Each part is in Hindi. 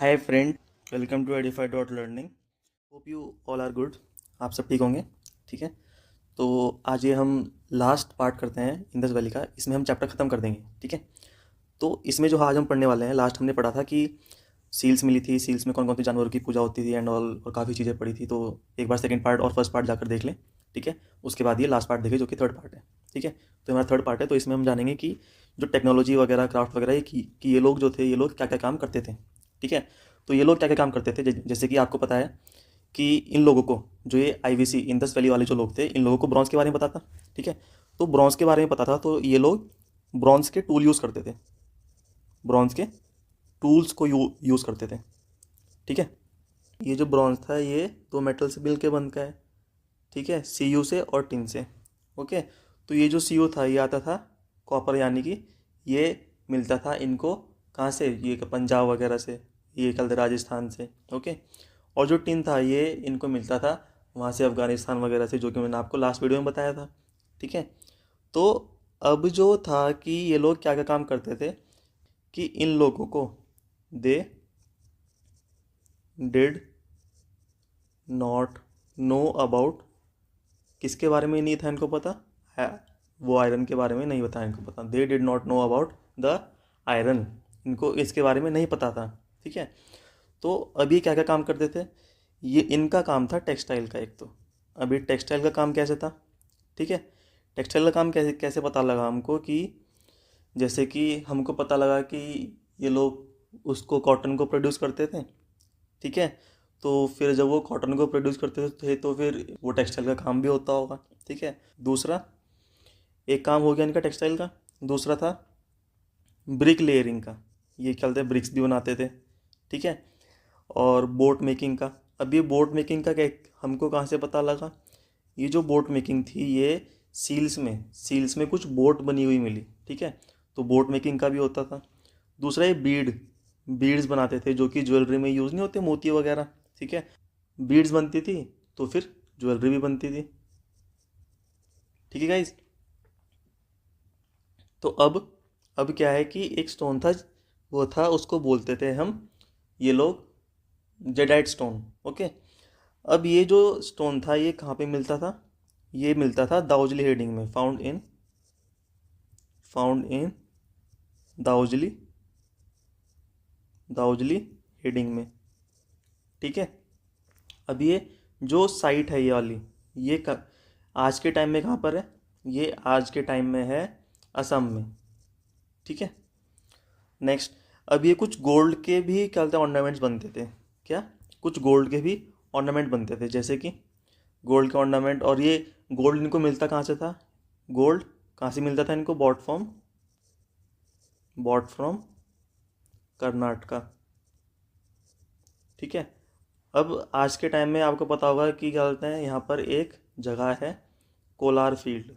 Hi friend, welcome to Edify dot learning. Hope you all are good. आप सब ठीक होंगे। ठीक है, तो आज ये हम लास्ट पार्ट करते हैं इंडस वैली का। इसमें हम चैप्टर ख़त्म कर देंगे। ठीक है, तो इसमें जो आज हम पढ़ने वाले हैं, लास्ट हमने पढ़ा था कि सील्स मिली थी, सील्स में कौन कौन से जानवरों की पूजा होती थी एंड ऑल, और काफ़ी चीज़ें पढ़ी थी। तो एक बार सेकंड पार्ट और फर्स्ट पार्ट जाकर देख लें। ठीक है, उसके बाद ये लास्ट पार्ट देखें जो कि थर्ड पार्ट है। ठीक है, तो हमारा थर्ड पार्ट है, तो इसमें हम जानेंगे कि जो टेक्नोलॉजी वगैरह, क्राफ्ट वगैरह, कि ये लोग जो थे, ये लोग क्या क्या काम करते थे। ठीक है, तो ये लोग क्या क्या काम करते थे, जैसे कि आपको पता है कि इन लोगों को, जो ये आईवीसी इंडस वैली वाले जो लोग थे, इन लोगों को ब्रॉन्ज़ के बारे में पता था। ठीक है, तो ब्रॉन्ज़ के बारे में पता था, तो ये लोग ब्रॉन्ज़ के टूल यूज़ करते थे। ब्रॉन्ज़ के टूल्स को यूज़ करते थे। ठीक है, ये जो ब्रॉन्ज़ था ये दो मेटल से मिल के बनता है। ठीक है, सीयू से और टिन से। ओके, तो ये जो सीयू था ये आता था कॉपर, यानी कि ये मिलता था इनको कहाँ से, ये पंजाब वगैरह से, ये कल राजस्थान से। ओके, और जो टिन था ये इनको मिलता था वहाँ से, अफ़गानिस्तान वगैरह से, जो कि मैंने आपको लास्ट वीडियो में बताया था। ठीक है, तो अब जो था कि ये लोग क्या क्या काम करते थे, कि इन लोगों को they did not know about, किसके बारे में नहीं था इनको पता है, वो आयरन के बारे में नहीं बताया इनको पता। They did not know about the iron, इनको इसके बारे में नहीं पता था। ठीक है, तो अभी क्या क्या काम करते थे, ये इनका काम था टेक्सटाइल का एक। तो अभी टेक्सटाइल का काम कैसे था। ठीक है, टेक्सटाइल का काम कैसे कैसे पता लगा हमको, कि जैसे कि हमको पता लगा कि ये लोग उसको, कॉटन को प्रोड्यूस करते थे। ठीक है, तो फिर जब वो कॉटन को प्रोड्यूस करते थे तो फिर वो टेक्सटाइल का काम भी होता होगा। ठीक है, दूसरा एक काम हो गया इनका टेक्सटाइल का। दूसरा था ब्रिक लेयरिंग का, ये क्या बोलते हैं, ब्रिक्स भी बनाते थे। ठीक है, और बोट मेकिंग का। अब ये बोट मेकिंग का क्या, हमको कहाँ से पता लगा, ये जो बोट मेकिंग थी ये सील्स में कुछ बोट बनी हुई मिली। ठीक है, तो बोट मेकिंग का भी होता था। दूसरा ये बीड्स बनाते थे, जो कि ज्वेलरी में यूज़ नहीं होते, मोती वगैरह। ठीक है, बीड्स बनती थी तो फिर ज्वेलरी भी बनती थी। ठीक है गाइज, तो अब क्या है कि एक स्टोन था, वो था, उसको बोलते थे हम, ये लोग, जेडाइट स्टोन। ओके, अब ये जो स्टोन था ये कहाँ पे मिलता था, ये मिलता था दाउजली हेडिंग में, फाउंड इन दाउजली दाउजली हेडिंग में। ठीक है, अब ये जो साइट है ये वाली, ये आज के टाइम में कहाँ पर है, ये आज के टाइम में है असम में। ठीक है, नेक्स्ट, अब ये कुछ गोल्ड के भी क्या बोलते हैं, ऑर्नामेंट्स बनते थे। क्या, कुछ गोल्ड के भी ऑर्नामेंट बनते थे, जैसे कि गोल्ड के ऑर्नामेंट। और ये गोल्ड इनको मिलता कहाँ से था, गोल्ड कहाँ से मिलता था इनको, बॉट फ्रॉम कर्नाटका। ठीक है, अब आज के टाइम में आपको पता होगा कि क्या बोलते हैं, यहाँ पर एक जगह है कोलार फील्ड,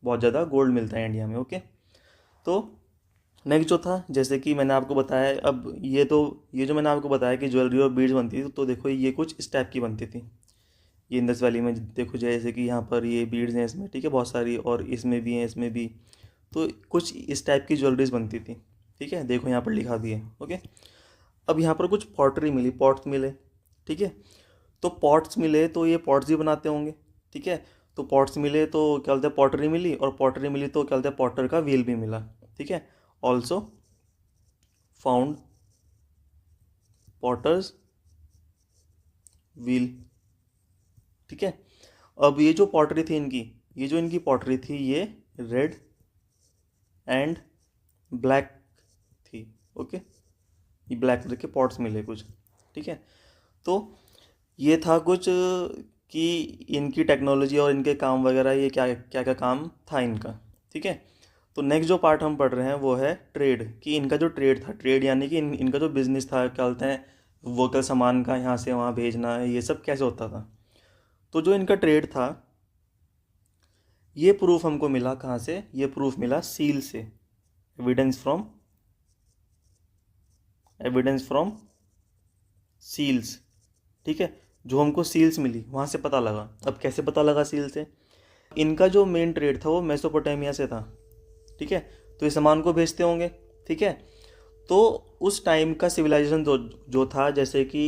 बहुत ज़्यादा गोल्ड मिलता है इंडिया में। ओके, तो नेक्स्ट जो था, जैसे कि मैंने आपको बताया, अब ये जो मैंने आपको बताया कि ज्वेलरी और बीड्स बनती थी, तो देखो ये कुछ इस टाइप की बनती थी। ये इंडस वैली में देखो, जैसे कि यहाँ पर ये बीड्स हैं इसमें, ठीक है, बहुत सारी, और इसमें भी हैं, इसमें भी। तो कुछ इस टाइप की ज्वेलरीज बनती थी। ठीक है, देखो यहाँ पर लिखा भी है। ओके, अब यहाँ पर कुछ पॉटरी मिली, पॉट्स मिले। ठीक है, तो पॉट्स मिले तो ये पॉट्स भी बनाते होंगे। ठीक है, तो पॉट्स मिले तो क्या बोलते हैं, पॉटरी मिली, और पॉटरी मिली तो क्या बोलते हैं, पॉटर का व्हील भी मिला। ठीक है, ऑल्सो फाउंड पॉटर्स व्हील। ठीक है, अब ये जो पॉटरी थी इनकी, ये जो इनकी पॉटरी थी ये रेड एंड ब्लैक थी। ओके, ये ब्लैक कलर के पॉट्स मिले कुछ। ठीक है, तो ये था कुछ कि इनकी टेक्नोलॉजी और इनके काम वगैरह, ये क्या क्या क्या काम था इनका। ठीक है, तो नेक्स्ट जो पार्ट हम पढ़ रहे हैं वो है ट्रेड, कि इनका जो ट्रेड था, ट्रेड यानी कि इनका जो बिजनेस था, क्या बोलते हैं, वोकल सामान का यहाँ से वहाँ भेजना है, ये सब कैसे होता था। तो जो इनका ट्रेड था, ये प्रूफ हमको मिला कहाँ से, ये प्रूफ मिला सील से, एविडेंस फ्रॉम सील्स। ठीक है, जो हमको सील्स मिली वहाँ से पता लगा। अब कैसे पता लगा सील से, इनका जो मेन ट्रेड था वो मेसोपोटामिया से था। ठीक है, तो ये सामान को भेजते होंगे। ठीक है, तो उस टाइम का सिविलाइजेशन जो जो था, जैसे कि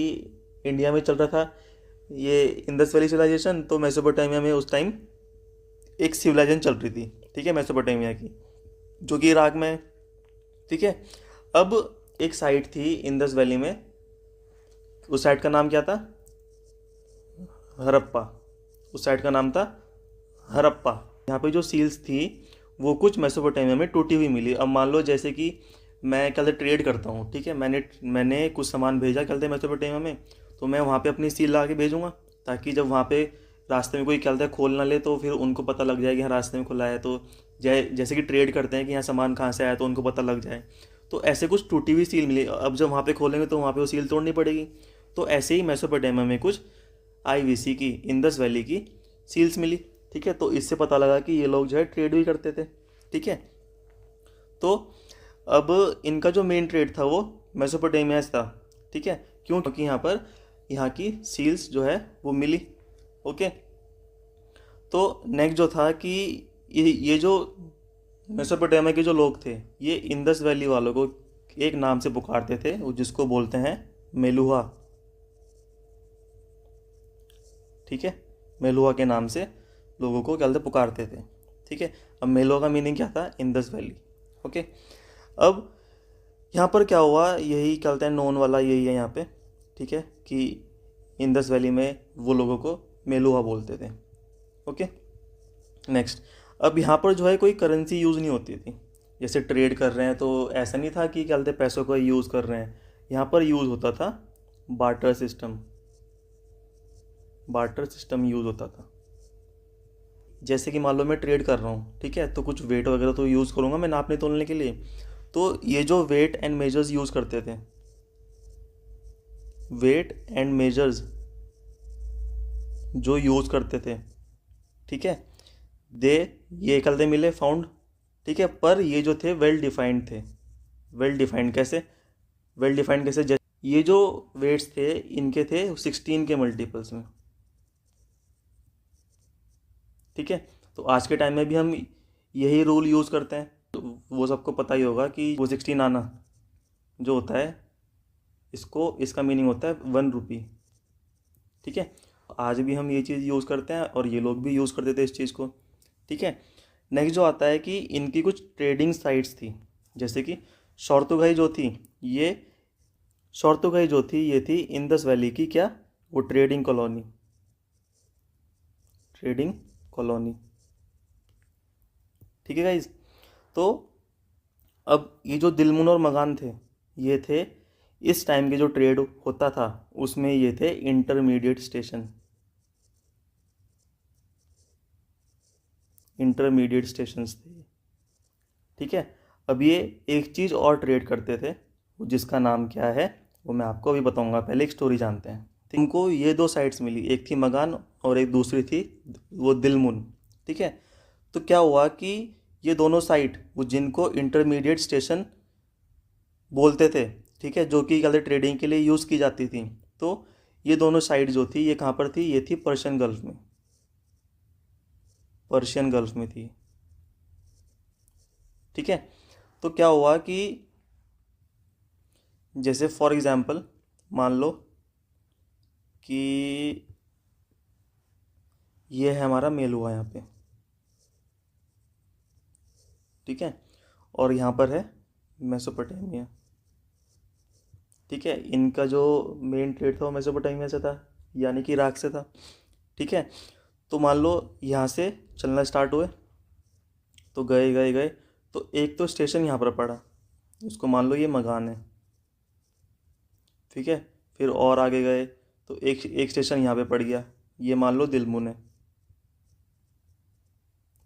इंडिया में चल रहा था ये इंडस वैली सिविलाइजेशन, तो मेसोपोटामिया में उस टाइम एक सिविलाइजेशन चल रही थी, ठीक है, मेसोपोटामिया की, जो कि इराक में है, ठीक है। अब एक साइट थी इंडस वैली में, उस साइट का नाम क्या था? हड़प्पा। उस साइट का नाम था हड़प्पा। यहाँ पे जो सील्स थी वो कुछ मेसोपोटामिया में टूटी हुई मिली। अब मान लो जैसे कि मैं कल ट्रेड करता हूँ, ठीक है, मैंने कुछ सामान भेजा कल मेसोपोटामिया में, तो मैं वहाँ पे अपनी सील ला के भेजूँगा, ताकि जब वहाँ पे रास्ते में कोई क्या खोल ना ले तो फिर उनको पता लग जाए कि हाँ रास्ते में खुला है। तो जैसे कि ट्रेड करते हैं कि यहाँ सामान कहाँ से आया, तो उनको पता लग जाए। तो ऐसे कुछ टूटी हुई सील मिली। अब जब वहाँ पे खोलेंगे तो वहाँ पे वो सील तोड़नी पड़ेगी। तो ऐसे ही मेसोपोटामिया में कुछ आईवीसी की, इंडस वैली की सील्स मिली, ठीक है। तो इससे पता लगा कि ये लोग जो है ट्रेड भी करते थे, ठीक है। तो अब इनका जो मेन ट्रेड था वो मेसोपोटामिया से था, ठीक है। क्यों? क्योंकि यहाँ की सील्स जो है वो मिली, ओके। तो नेक्स्ट जो था कि ये जो मेसोपोटामिया के जो लोग थे, ये इंडस वैली वालों को एक नाम से पुकारते थे, जिसको बोलते हैं मेलुहा, ठीक है। मेलुहा के नाम से लोगों को क्या पुकारते थे, ठीक है। अब मेलुहा का मीनिंग क्या था? Indus valley, okay. अब यहाँ पर क्या हुआ, यही क्या बोलते हैं नोन वाला यही है यहाँ पे, ठीक है, कि इंडस वैली में वो लोगों को मेलुहा बोलते थे, ओके। नेक्स्ट, अब यहाँ पर जो है कोई करेंसी यूज़ नहीं होती थी। जैसे ट्रेड कर रहे हैं तो ऐसा नहीं था कि क्या बोलते हैं पैसों का यूज़ कर रहे हैं। यहाँ पर यूज़ होता था barter system. Barter system use होता था। जैसे कि मान लो मैं ट्रेड कर रहा हूँ, ठीक है, तो कुछ वेट वगैरह तो यूज़ करूँगा मैं नापने तोलने के लिए। तो ये जो वेट एंड मेजर्स यूज़ करते थे, वेट एंड मेजर्स जो यूज़ करते थे, ठीक है, दे ये कल दे मिले फाउंड, ठीक है। पर ये जो थे वेल डिफाइंड थे। वेल डिफाइंड कैसे? वेल डिफाइंड कैसे? जैसे ये जो वेट्स थे इनके थे 16 के मल्टीपल्स में, ठीक है। तो आज के टाइम में भी हम यही रूल यूज़ करते हैं। तो वो सबको पता ही होगा कि वो 16 आना जो होता है, इसका मीनिंग होता है 1 रुपी, ठीक है। आज भी हम ये चीज़ यूज़ करते हैं और ये लोग भी यूज़ करते थे इस चीज़ को, ठीक है। नेक्स्ट जो आता है कि इनकी कुछ ट्रेडिंग साइट्स थी, जैसे कि शॉर्तुगाई जो थी, ये थी इंडस वैली की क्या, वो ट्रेडिंग कॉलोनी, ठीक है गाइज। तो अब ये जो दिलमुन और मगान थे, ये थे इस टाइम के जो ट्रेड होता था उसमें ये थे इंटरमीडिएट स्टेशंस थे, ठीक है। अब ये एक चीज़ और ट्रेड करते थे, जिसका नाम क्या है वो मैं आपको अभी बताऊंगा। पहले एक स्टोरी जानते हैं। तुमको ये दो साइट्स मिली, एक थी मगान और एक दूसरी थी वो दिलमुन, ठीक है। तो क्या हुआ कि ये दोनों साइट वो जिनको इंटरमीडिएट स्टेशन बोलते थे, ठीक है, जो कि कहते ट्रेडिंग के लिए यूज़ की जाती थी। तो ये दोनों साइड जो थी ये कहाँ पर थी? ये थी पर्शियन गल्फ में थी, ठीक है। तो क्या हुआ कि जैसे फॉर एग्जांपल मान लो कि ये है हमारा मेलुआ यहाँ पे, ठीक है, और यहाँ पर है मेसोपोटामिया, ठीक है। इनका जो मेन ट्रेड था वो मेसोपोटामिया से था, यानी कि इराक से था, ठीक है। तो मान लो यहाँ से चलना स्टार्ट हुए, तो गए गए गए, तो एक तो स्टेशन यहाँ पर पड़ा, उसको मान लो ये मगान है, ठीक है। फिर और आगे गए तो एक स्टेशन यहाँ पे पड़ गया, ये मान लो दिलमुन है,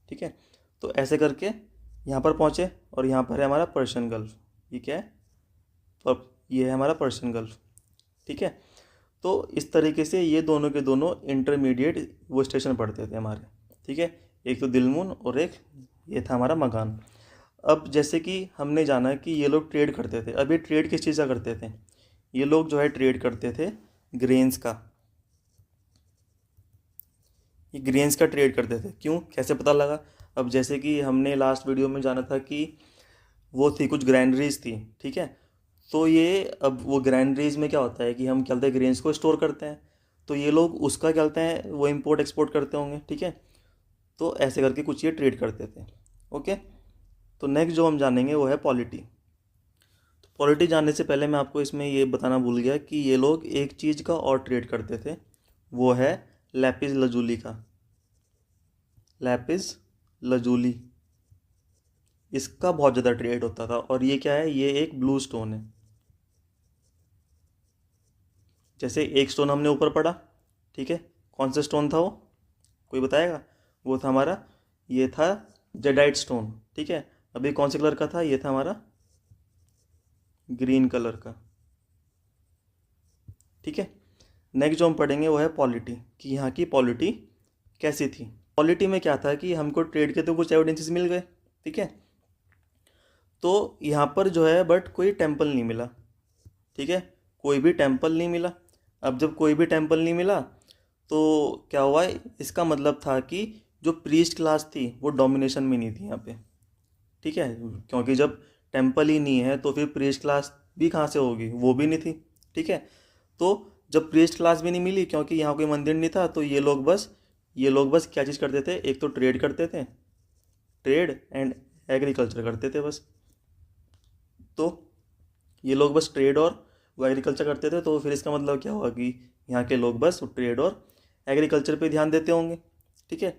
ठीक है। तो ऐसे करके यहाँ पर पहुँचे और यहाँ पर है हमारा पर्शियन गल्फ। ये क्या है? तो ये है हमारा पर्शियन गल्फ, ठीक है। तो इस तरीके से ये दोनों के दोनों इंटरमीडिएट वो स्टेशन पड़ते थे हमारे, ठीक है। एक तो दिलमुन और एक ये था हमारा मगान। अब जैसे कि हमने जाना कि ये लोग ट्रेड करते थे। अब ये ट्रेड किस चीज़ का करते थे? ये लोग जो है ट्रेड करते थे ग्रेन्स का। ये ग्रेन्स का ट्रेड करते थे। क्यों? कैसे पता लगा? अब जैसे कि हमने लास्ट वीडियो में जाना था कि वो थी कुछ ग्रैंडरीज थी, ठीक है। तो ये अब वो ग्रैंडरीज में क्या होता है कि हम क्या बोलते हैं ग्रेन्स को स्टोर करते हैं, तो ये लोग उसका क्या बोलते हैं वो इम्पोर्ट एक्सपोर्ट करते होंगे, ठीक है। तो ऐसे करके कुछ ये ट्रेड करते थे। ओके, तो नेक्स्ट जो हम जानेंगे वो है पॉलिटी। तो पॉलिटी जानने से पहले मैं आपको इसमें ये बताना भूल गया कि ये लोग एक चीज़ का और ट्रेड करते थे, वो है लैपिस लजूली का। लैपिस लजूली, इसका बहुत ज़्यादा ट्रेड होता था। और ये क्या है, ये एक ब्लू स्टोन है। जैसे एक स्टोन हमने ऊपर पढ़ा, ठीक है, कौन सा स्टोन था वो, कोई बताएगा? वो था हमारा, ये था जेडाइट स्टोन, ठीक है। अभी कौन से कलर का था, ये था हमारा ग्रीन कलर का, ठीक है। नेक्स्ट जो हम पढ़ेंगे वो है पॉलिटी, कि यहाँ की पॉलिटी कैसी थी। पॉलिटी में क्या था कि हमको ट्रेड के तो कुछ एविडेंसेस मिल गए, ठीक है। तो यहाँ पर जो है बट कोई टेम्पल नहीं मिला, ठीक है, कोई भी टेम्पल नहीं मिला। अब जब कोई भी टेम्पल नहीं मिला तो क्या हुआ, इसका मतलब था कि जो प्रीस्ट क्लास थी वो डोमिनेशन में नहीं थी यहाँ पे, ठीक है। क्योंकि जब टेम्पल ही नहीं है तो फिर प्रीस्ट क्लास भी कहाँ से होगी, वो भी नहीं थी, ठीक है। तो जब प्रीस्ट क्लास भी नहीं मिली क्योंकि यहाँ कोई मंदिर नहीं था, तो ये लोग बस क्या चीज़ करते थे, एक तो ट्रेड करते थे, ट्रेड एंड एग्रीकल्चर करते थे बस। तो ये लोग बस ट्रेड और वो एग्रीकल्चर करते थे, तो फिर इसका मतलब क्या हुआ कि यहाँ के लोग बस ट्रेड और एग्रीकल्चर पे ध्यान देते होंगे, ठीक है।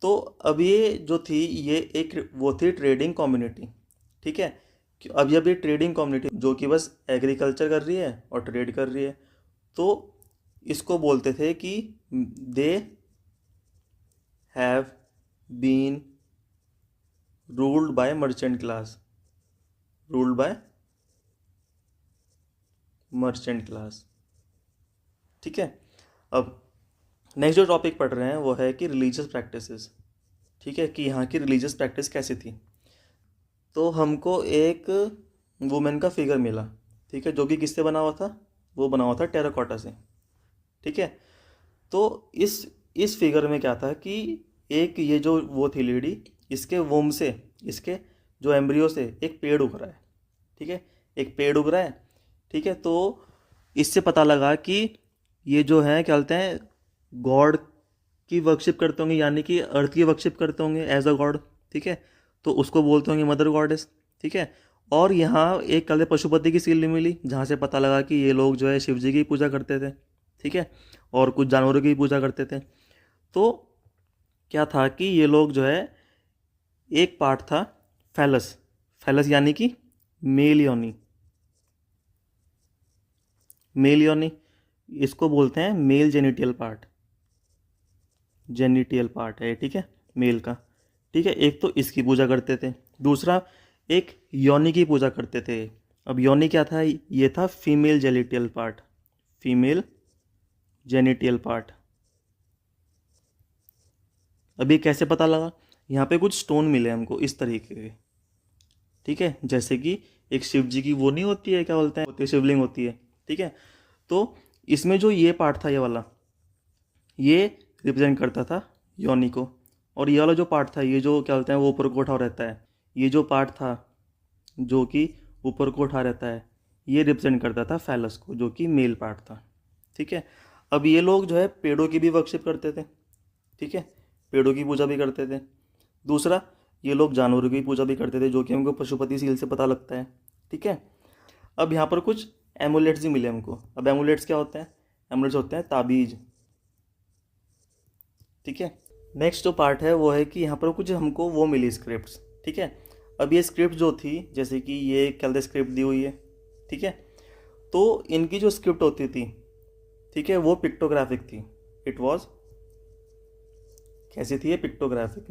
तो अब ये जो थी ये एक वो थी ट्रेडिंग कम्युनिटी, ठीक है। अब ये ट्रेडिंग कम्युनिटी जो कि बस एग्रीकल्चर कर रही है और ट्रेड कर रही है, तो इसको बोलते थे कि they have been ruled by merchant class, ruled by merchant class, ठीक है। अब नेक्स्ट जो टॉपिक पढ़ रहे हैं वो है कि रिलीजियस प्रैक्टिसेस, ठीक है, कि यहाँ की रिलीजियस प्रैक्टिस कैसी थी। तो हमको एक वुमेन का फिगर मिला, ठीक है, जो कि किससे बना हुआ था, वो बना हुआ था टेराकोटा से, ठीक है। तो इस फिगर में क्या था कि एक ये जो वो थी लेडी, इसके वोम से, इसके जो एम्ब्रियो से एक पेड़ उग रहा है, ठीक है, एक पेड़ उग रहा है, ठीक है। तो इससे पता लगा कि ये जो है क्या बोलते हैं गॉड की वर्शिप करते होंगे, यानी कि अर्थ की वर्शिप करते होंगे एज अ गॉड, ठीक है। तो उसको बोलते होंगे मदर गॉडेस, ठीक है। और यहाँ एक कल पशुपति की सील मिली जहाँ से पता लगा कि ये लोग जो है शिव जी की पूजा करते थे, ठीक है, और कुछ जानवरों की पूजा करते थे। तो क्या था कि ये लोग जो है एक पार्ट था फैलस, फैलस यानी कि मेल योनि, मेल योनि, इसको बोलते हैं मेल जेनिटियल पार्ट, जेनिटियल पार्ट है, ठीक है, मेल का, ठीक है। एक तो इसकी पूजा करते थे, दूसरा एक योनि की पूजा करते थे। अब योनि क्या था, ये था फीमेल जेनिटियल पार्ट, फीमेल जेनिटियल पार्ट। अभी कैसे पता लगा, यहाँ पे कुछ स्टोन मिले हमको इस तरीके के, ठीक है, जैसे कि एक शिव जी की वो नहीं होती है, क्या बोलते हैं, होती है, शिवलिंग होती है, ठीक है। तो इसमें जो ये पार्ट था, ये वाला, ये रिप्रेजेंट करता था योनि को। और ये वाला जो पार्ट था, ये जो क्या बोलते हैं वो ऊपर को उठा रहता है, ये जो पार्ट था जो कि ऊपर को उठा रहता है, ये रिप्रेजेंट करता था फैलस को, जो कि मेल पार्ट था, ठीक है। अब ये लोग जो है पेड़ों की भी वर्शिप करते थे, ठीक है, पेड़ों की पूजा भी करते थे। दूसरा, ये लोग जानवरों की पूजा भी करते थे, जो कि हमको पशुपति सील से पता लगता है, ठीक है। अब यहाँ पर कुछ एमुलेट्स भी मिले हमको। अब एमुलेट्स क्या होते हैं, एमुलेट्स होते हैं ताबीज, ठीक है। नेक्स्ट जो पार्ट है वो है कि यहाँ पर कुछ हमको वो मिली स्क्रिप्ट्स, ठीक है। अब ये स्क्रिप्ट जो थी, जैसे कि ये क्या स्क्रिप्ट दी हुई है, ठीक है, तो इनकी जो स्क्रिप्ट होती थी, ठीक है, वो पिक्टोग्राफिक थी। इट वाज कैसी थी ये, पिक्टोग्राफिक,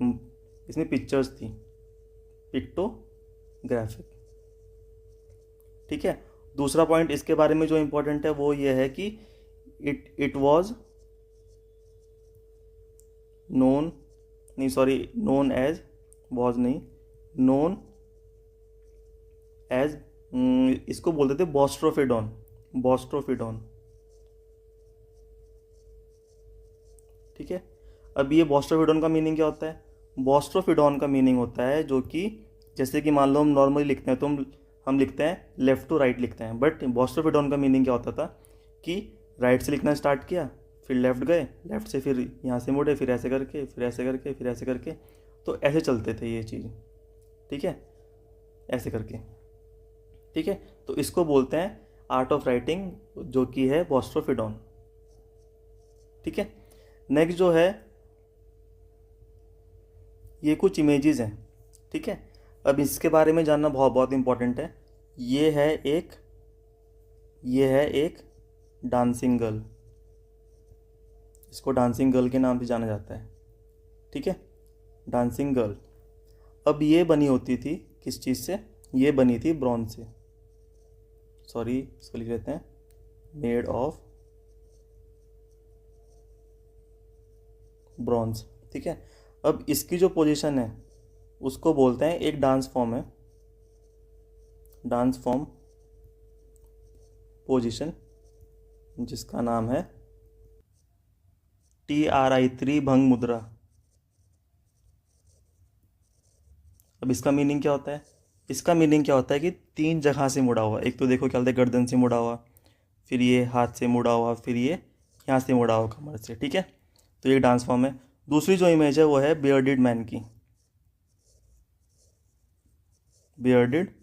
इसमें पिक्चर्स थी, पिक्टोग्राफिक, ठीक है। दूसरा पॉइंट इसके बारे में जो इम्पोर्टेंट है वो ये है कि इट वाज नोन, नहीं सॉरी, नोन एज, वाज नहीं, नोन एज, इसको बोलते थे बॉस्ट्रोफिडॉन, बॉस्ट्रोफिडॉन, ठीक है। अब ये बॉस्ट्रोफिडॉन का मीनिंग क्या होता है, बॉस्ट्रोफिडॉन का मीनिंग होता है जो कि जैसे कि मान लो हम नॉर्मली लिखते हैं तो हम लिखते हैं लेफ़्ट टू राइट लिखते हैं, बट बॉस्ट्रोफिडॉन का मीनिंग क्या होता था कि राइट से लिखना स्टार्ट किया, फिर लेफ़्ट गए, लेफ़्ट से फिर यहाँ से मुड़े, फिर ऐसे करके, फिर ऐसे करके, फिर ऐसे करके, तो ऐसे चलते थे ये चीज़, ठीक है, ऐसे करके, ठीक है। तो इसको बोलते हैं आर्ट ऑफ राइटिंग, जो कि है बॉस्ट्रोफिडॉन, ठीक है। नेक्स्ट जो है, ये कुछ इमेजेस हैं, ठीक है। अब इसके बारे में जानना बहुत बहुत इंपॉर्टेंट है। ये है एक डांसिंग गर्ल, इसको डांसिंग गर्ल के नाम से जाना जाता है, ठीक है, डांसिंग गर्ल। अब ये बनी होती थी किस चीज़ से, ये बनी थी ब्रॉन्ज से, सॉरी इसको लिख लेते हैं मेड ऑफ ब्रॉन्ज, ठीक है। अब इसकी जो पोजीशन है उसको बोलते हैं, एक डांस फॉर्म है, डांस फॉर्म पोजीशन, जिसका नाम है TRI, त्रिभंग मुद्रा। अब इसका मीनिंग क्या होता है, इसका मीनिंग क्या होता है कि 3 जगह से मुड़ा हुआ, एक तो देखो क्या होता है, गर्दन से मुड़ा हुआ, फिर ये हाथ से मुड़ा हुआ, फिर ये यहाँ से मुड़ा हुआ कमर से, ठीक है। तो ये डांस फॉर्म है। दूसरी जो इमेज है वो है बियर्डेड मैन की, बियर्डेड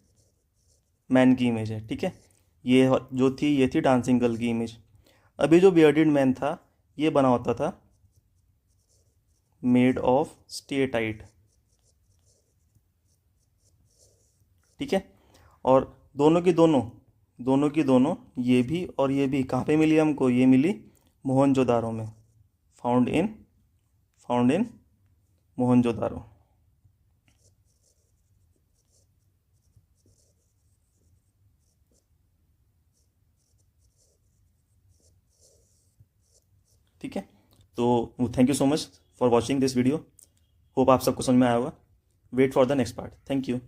मैन की इमेज है, ठीक है। ये जो थी ये थी डांसिंग गर्ल की इमेज। अभी जो बियर्डेड मैन था ये बना होता था मेड ऑफ स्टेटाइट, ठीक है। और दोनों की दोनों ये भी और ये भी कहाँ पे मिली हमको, ये मिली मोहनजोदारो में, फाउंड इन मोहनजोदारो, ठीक है। तो thank you so much for watching this video, hope आप सबको समझ में आया होगा। Wait for the next part, thank you.